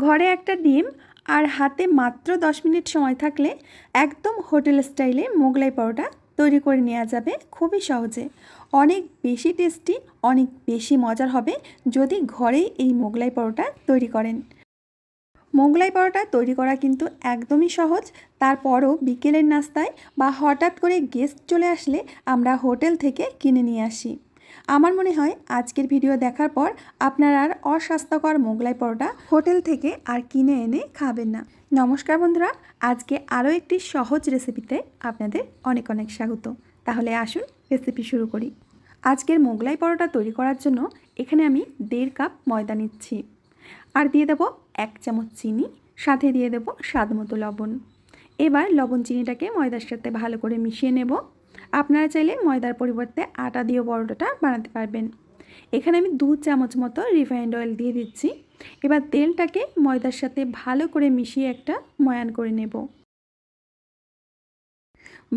ঘরে একটা ডিম আর হাতে মাত্র 10 মিনিট সময় থাকলে একদম হোটেল স্টাইলে মোগলাই পরোটা তৈরি করে নেওয়া যাবে খুবই সহজে। অনেক বেশি টেস্টি, অনেক বেশি মজার হবে যদি ঘরেই এই মোগলাই পরোটা তৈরি করেন। মোগলাই পরোটা তৈরি করা কিন্তু একদমই সহজ। তারপরও বিকেলের নাস্তায় বা হঠাৎ করে গেস্ট চলে আসলে আমরা হোটেল থেকে কিনে নিয়ে আসি। আমার মনে হয় আজকের ভিডিও দেখার পর আপনারা আর অস্বাস্থ্যকর মোগলাই পরোটা হোটেল থেকে আর কিনে এনে খাবেন না। নমস্কার বন্ধুরা, আজকে আরও একটি সহজ রেসিপিতে আপনাদের অনেক অনেক স্বাগত। তাহলে আসুন রেসিপি শুরু করি। আজকের মোগলাই পরোটা তৈরি করার জন্য এখানে আমি 1.5 কাপ ময়দা নিচ্ছি, আর দিয়ে দেবো 1 চামচ চিনি, সাথে দিয়ে দেবো স্বাদ মতো লবণ। এবার লবণ চিনিটাকে ময়দার সাথে ভালো করে মিশিয়ে নেব। আপনারা চাইলে ময়দার পরিবর্তে আটা দিয়েও পরোটাটা বানাতে পারবেন। এখানে আমি 2 চামচ মতো রিফাইন্ড অয়েল দিয়ে দিচ্ছি। এবার তেলটাকে ময়দার সাথে ভালো করে মিশিয়ে একটা ময়ান করে নেব।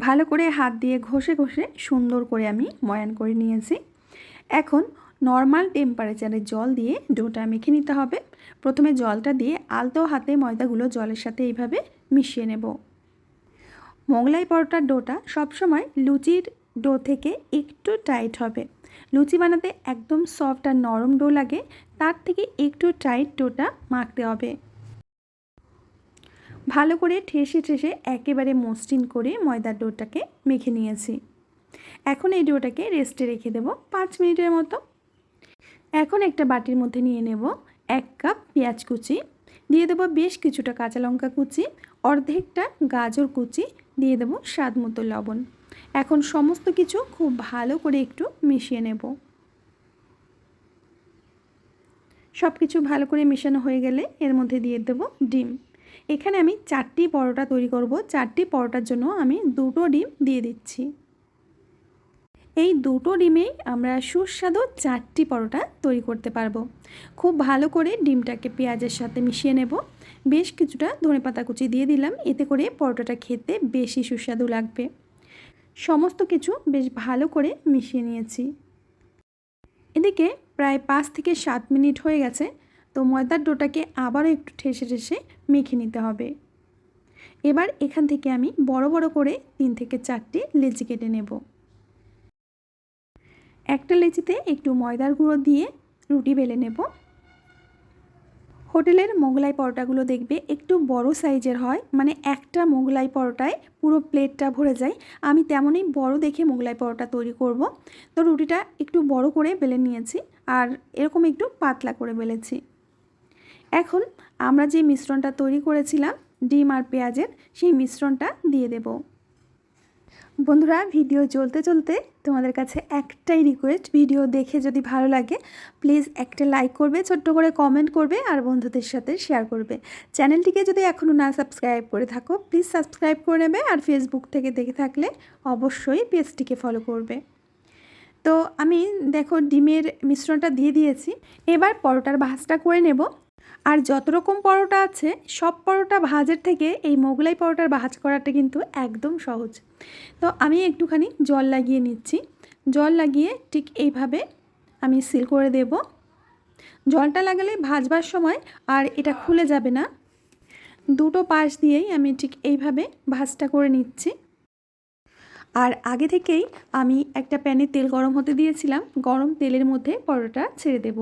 ভালো করে হাত দিয়ে ঘষে ঘষে সুন্দর করে আমি ময়ান করে নিয়েছি। এখন নর্মাল টেম্পারেচারে জল দিয়ে ডোটা মেখে নিতে হবে। প্রথমে জলটা দিয়ে আলতো হাতে ময়দাগুলো জলের সাথে এইভাবে মিশিয়ে নেব। মোগলাই পরোটার ডোটা সবসময় লুচির ডো থেকে একটু টাইট হবে। লুচি বানাতে একদম সফট আর নরম ডো লাগে, তার থেকে একটু টাইট ডোটা মাখতে হবে। ভালো করে ঠেসে ঠেসে একেবারে মসৃণ করে ময়দার ডোটাকে মেখে নিয়েছি। এখন এই ডোটাকে রেস্টে রেখে দেব 5 মিনিটের মতো। এখন একটা বাটির মধ্যে নিয়ে নেব 1 কাপ পেঁয়াজ কুচি, দিয়ে দেবো বেশ কিছুটা কাঁচা লঙ্কা কুচি, অর্ধেকটা গাজর কুচি, দিয়ে দেবো স্বাদ মতো লবণ। এখন সমস্ত কিছু খুব ভালো করে একটু মিশিয়ে নেব। সব কিছু ভালো করে মেশানো হয়ে গেলে এর মধ্যে দিয়ে দেবো ডিম। এখানে আমি 4টি পরোটা তৈরি করব। 4টি পরোটার জন্য আমি 2টো ডিম দিয়ে দিচ্ছি। এই 2টো ডিমেই আমরা সুস্বাদু 4টি পরোটা তৈরি করতে পারবো। খুব ভালো করে ডিমটাকে পেঁয়াজের সাথে মিশিয়ে নেব। বেশ কিছুটা ধনেপাতা কুচি দিয়ে দিলাম, এতে করে পরোটাটা খেতে বেশি সুস্বাদু লাগবে। সমস্ত কিছু বেশ ভালো করে মিশিয়ে নিয়েছি। এদিকে প্রায় 5 থেকে 7 মিনিট হয়ে গেছে। তো ময়দার ডোটাকে আবারও একটু ঠেসে ঠেসে মেখে নিতে হবে। এবার এখান থেকে আমি বড় বড় করে 3 থেকে 4টি লেচি কেটে নেব। একটা লেচিতে একটু ময়দার গুঁড়ো দিয়ে রুটি বেলে নেব। হোটেলের মোগলাই পরোটাগুলো দেখবে একটু বড় সাইজের হয়, মানে একটা মোগলাই পরোটায় পুরো প্লেটটা ভরে যায়। আমি তেমনই বড় দেখে মোগলাই পরোটা তৈরি করব। তো রুটিটা একটু বড় করে বেলে নিয়েছি, আর এরকম একটু পাতলা করে বেলেছি। এখন আমরা যে মিশ্রণটা তৈরি করেছিলাম ডিম আর পেঁয়াজের, সেই মিশ্রণটা দিয়ে দেব। বন্ধুরা, ভিডিও চলতে চলতে তোমাদের কাছে একটাই রিকোয়েস্ট, ভিডিও দেখে যদি ভালো লাগে প্লিজ একটা লাইক করবে, ছোট্ট করে কমেন্ট করবে, আর বন্ধুদের সাথে শেয়ার করবে। চ্যানেলটিকে যদি এখনও না সাবস্ক্রাইব করে থাকো প্লিজ সাবস্ক্রাইব করে নেবে, আর ফেসবুক থেকে দেখে থাকলে অবশ্যই পেজটিকে ফলো করবে। তো আমি দেখো ডিমের মিশ্রণটা দিয়ে দিয়েছি। এবার পরোটার ভাজটা করে নেব। আর যত রকম পরোটা আছে সব পরোটা ভাজের থেকে এই মোগলাই পরোটার ভাজ করাটা কিন্তু একদম সহজ। তো আমি একটুখানি জল লাগিয়ে নিচ্ছি। জল লাগিয়ে ঠিক এইভাবে আমি সিল করে দেব। জলটা লাগালে ভাজবার সময় আর এটা খুলে যাবে না। দুটো পাশ দিয়েই আমি ঠিক এইভাবে ভাজটা করে নিচ্ছি। আর আগে থেকেই আমি একটা প্যানে তেল গরম হতে দিয়েছিলাম। গরম তেলের মধ্যে পরোটা ছেড়ে দেব।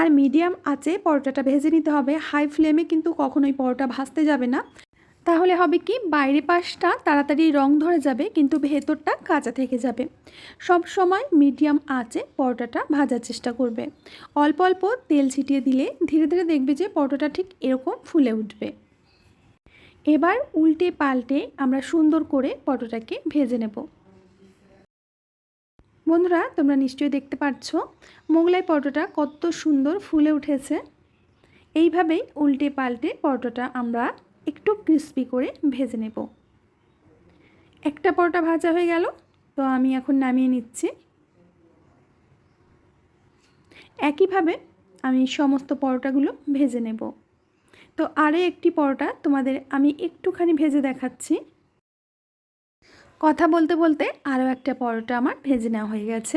আর মিডিয়াম আঁচে পরোটাটা ভেজে নিতে হবে। হাই ফ্লেমে কিন্তু কখনোই পরোটা ভাজতে যাবে না, তাহলে হবে কি বাইরে পাশটা তাড়াতাড়ি রং ধরে যাবে কিন্তু ভেতরটা কাঁচা থেকে যাবে। সব সময় মিডিয়াম আঁচে পরোটাটা ভাজার চেষ্টা করবে। অল্প অল্প তেল ছিটিয়ে দিলে ধীরে ধীরে দেখবে যে পরোটাটা ঠিক এরকম ফুলে উঠবে। এবার উল্টে পাল্টে আমরা সুন্দর করে পরোটাটাকে ভেজে নেব। বন্ধুরা, তোমরা নিশ্চয়ই দেখতে পাচ্ছ মোগলাই পরোটাটা কত সুন্দর ফুলে উঠেছে। এইভাবেই উল্টে পাল্টে পরোটাটা আমরা একটু ক্রিস্পি করে ভেজে নেব। একটা পরোটা ভাজা হয়ে গেল, তো আমি এখন নামিয়ে নিচ্ছি। একইভাবে আমি সমস্ত পরোটাগুলো ভেজে নেব। তো আরও একটি পরোটা তোমাদের আমি একটুখানি ভেজে দেখাচ্ছি। কথা বলতে বলতে আরও একটা পরোটা আমার ভেজে নেওয়া হয়ে গেছে।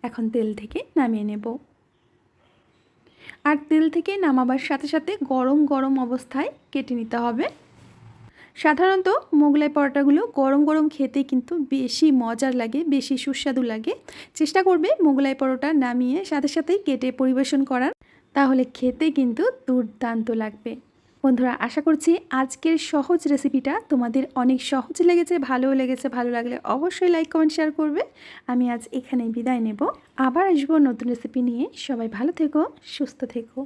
এখন তেল থেকে নামিয়ে নেব। আর তেল থেকে নামাবার সাথে সাথে গরম গরম অবস্থায় কেটে নিতে হবে। সাধারণত মোগলাই পরোটাগুলো গরম গরম খেতে কিন্তু বেশি মজার লাগে, বেশি সুস্বাদু লাগে। চেষ্টা করবে মোগলাই পরোটা নামিয়ে সাথে সাথেই কেটে পরিবেশন করার, তাহলে খেতে কিন্তু দুর্দান্ত লাগবে। বন্ধুরা, আশা করছি আজকের সহজ রেসিপিটা তোমাদের অনেক সহজ লেগেছে, ভালোও লেগেছে। ভালো লাগলে অবশ্যই লাইক কমেন্ট শেয়ার করবে। আমি আজ এখানেই বিদায় নেব, আবার আসবো নতুন রেসিপি নিয়ে। সবাই ভালো থেকো, সুস্থ থেকো।